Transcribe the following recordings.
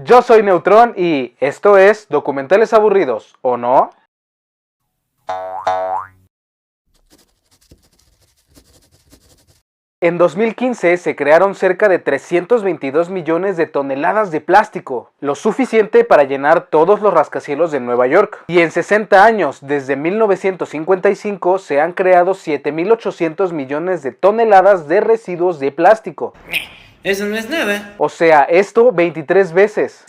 Yo soy Neutrón y esto es Documentales Aburridos, ¿o no? En 2015 se crearon cerca de 322 millones de toneladas de plástico, lo suficiente para llenar todos los rascacielos de Nueva York. Y en 60 años, desde 1955, se han creado 7.800 millones de toneladas de residuos de plástico. Eso no es nada. O sea, esto 23 veces.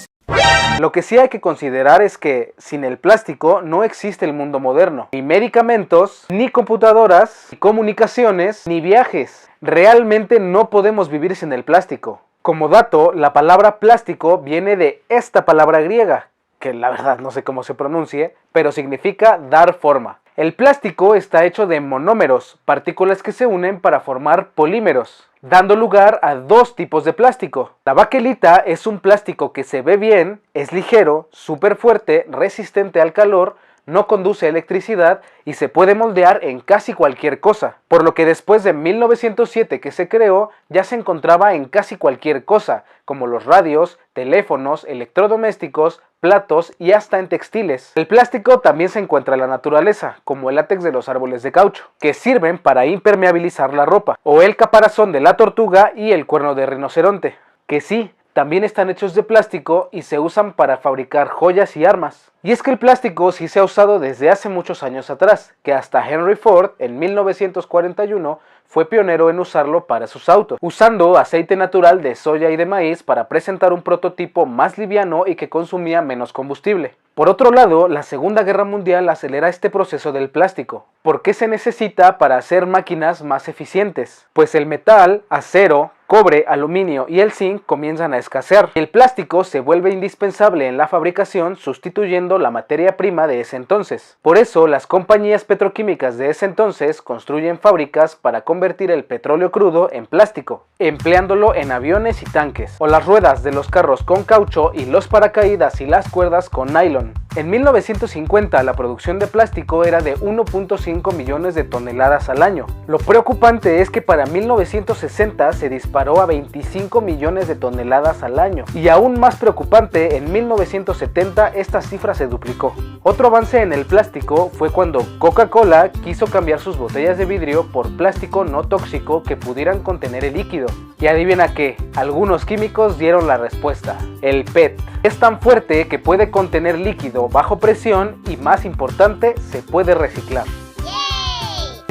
Lo que sí hay que considerar es que sin el plástico no existe el mundo moderno. Ni medicamentos, ni computadoras, ni comunicaciones, ni viajes. Realmente no podemos vivir sin el plástico. Como dato, la palabra plástico viene de esta palabra griega, que la verdad no sé cómo se pronuncie, pero significa dar forma. El plástico está hecho de monómeros, partículas que se unen para formar polímeros, dando lugar a dos tipos de plástico. La baquelita es un plástico que se ve bien, es ligero, súper fuerte, resistente al calor, no conduce electricidad y se puede moldear en casi cualquier cosa, por lo que después de 1907 que se creó, ya se encontraba en casi cualquier cosa, como los radios, teléfonos, electrodomésticos, platos y hasta en textiles. El plástico también se encuentra en la naturaleza, como el látex de los árboles de caucho, que sirven para impermeabilizar la ropa, o el caparazón de la tortuga y el cuerno de rinoceronte, que sí, también están hechos de plástico y se usan para fabricar joyas y armas. Y es que el plástico sí se ha usado desde hace muchos años atrás, que hasta Henry Ford en 1941 fue pionero en usarlo para sus autos, usando aceite natural de soya y de maíz para presentar un prototipo más liviano y que consumía menos combustible. Por otro lado, la Segunda Guerra Mundial acelera este proceso del plástico. ¿Por qué se necesita para hacer máquinas más eficientes? Pues el metal, acero, cobre, aluminio y el zinc comienzan a escasear. El plástico se vuelve indispensable en la fabricación, sustituyendo la materia prima de ese entonces. Por eso, las compañías petroquímicas de ese entonces construyen fábricas para convertir el petróleo crudo en plástico, empleándolo en aviones y tanques, o las ruedas de los carros con caucho y los paracaídas y las cuerdas con nylon. En 1950 la producción de plástico era de 1.5 millones de toneladas al año. Lo preocupante es que para 1960 se disparó a 25 millones de toneladas al año. Y aún más preocupante, en 1970 esta cifra se duplicó. Otro avance en el plástico fue cuando Coca-Cola quiso cambiar sus botellas de vidrio por plástico no tóxico que pudieran contener el líquido. Y adivina qué, algunos químicos dieron la respuesta: el PET. Es tan fuerte que puede contener líquido bajo presión y, más importante, se puede reciclar.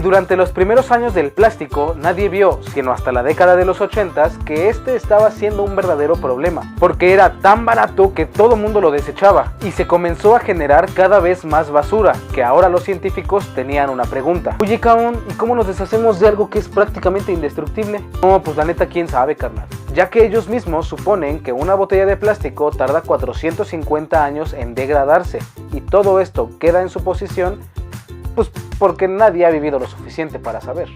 Durante los primeros años del plástico, nadie vio, sino hasta la década de los 80s, que este estaba siendo un verdadero problema, porque era tan barato que todo mundo lo desechaba, y se comenzó a generar cada vez más basura, que ahora los científicos tenían una pregunta. Oye, cabrón, ¿y cómo nos deshacemos de algo que es prácticamente indestructible? No, pues la neta, quién sabe, carnal. Ya que ellos mismos suponen que una botella de plástico tarda 450 años en degradarse, y todo esto queda en su posición, pues porque nadie ha vivido lo suficiente para saber.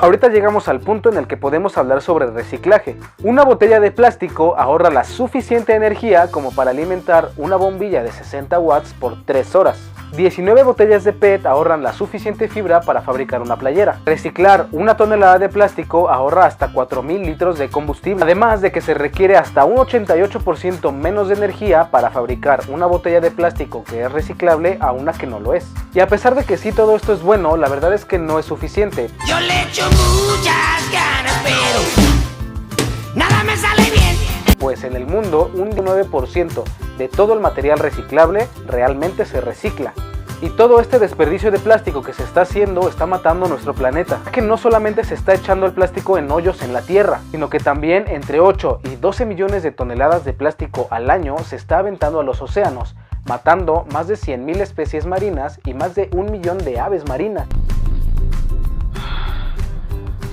Ahorita llegamos al punto en el que podemos hablar sobre reciclaje. Una botella de plástico ahorra la suficiente energía como para alimentar una bombilla de 60 watts por 3 horas. 19 botellas de PET ahorran la suficiente fibra para fabricar una playera. Reciclar una tonelada de plástico ahorra hasta 4.000 litros de combustible, además de que se requiere hasta un 88% menos de energía para fabricar una botella de plástico que es reciclable a una que no lo es. Y a pesar de que sí todo esto es bueno, la verdad es que no es suficiente. Yo le echo muchas ganas, pero nada me sale bien. Pues en el mundo un 9% de todo el material reciclable realmente se recicla. Y todo este desperdicio de plástico que se está haciendo está matando nuestro planeta. Que no solamente se está echando el plástico en hoyos en la tierra, sino que también entre 8 y 12 millones de toneladas de plástico al año se está aventando a los océanos, matando más de 100.000 especies marinas y más de 1 millón de aves marinas.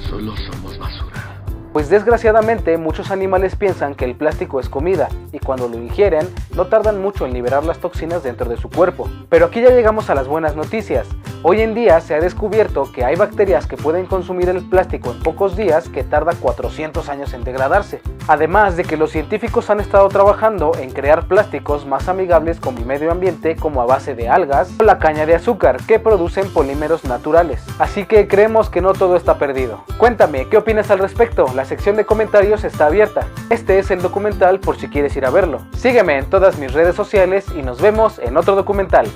Solo somos basura. Pues desgraciadamente muchos animales piensan que el plástico es comida y cuando lo ingieren no tardan mucho en liberar las toxinas dentro de su cuerpo. Pero aquí ya llegamos a las buenas noticias. Hoy en día se ha descubierto que hay bacterias que pueden consumir el plástico en pocos días que tarda 400 años en degradarse. Además de que los científicos han estado trabajando en crear plásticos más amigables con el medio ambiente, como a base de algas o la caña de azúcar, que producen polímeros naturales. Así que creemos que no todo está perdido. Cuéntame, ¿qué opinas al respecto? La sección de comentarios está abierta. Este es el documental por si quieres ir a verlo. Sígueme en todas mis redes sociales y nos vemos en otro documental.